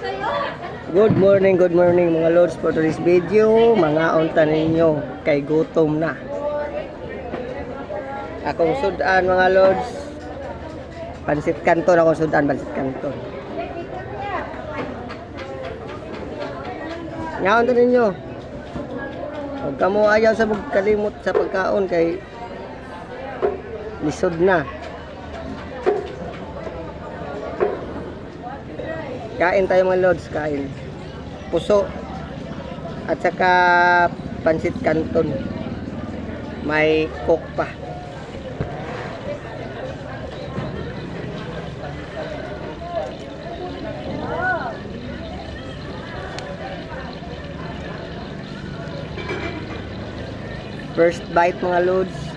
Good morning mga lords. For today's video, mga unta ninyo kay gutom na. Akong sudan mga lords, pansit kanton akong sudan, pansit kanton. Nga unta ninyo. Huwag ka mo ayaw sa magkalimot sa pagkaon kay lisod na. Kain tayo mga lords, kain. Puso at saka pansit kanton. May coke pa. First bite mga lords.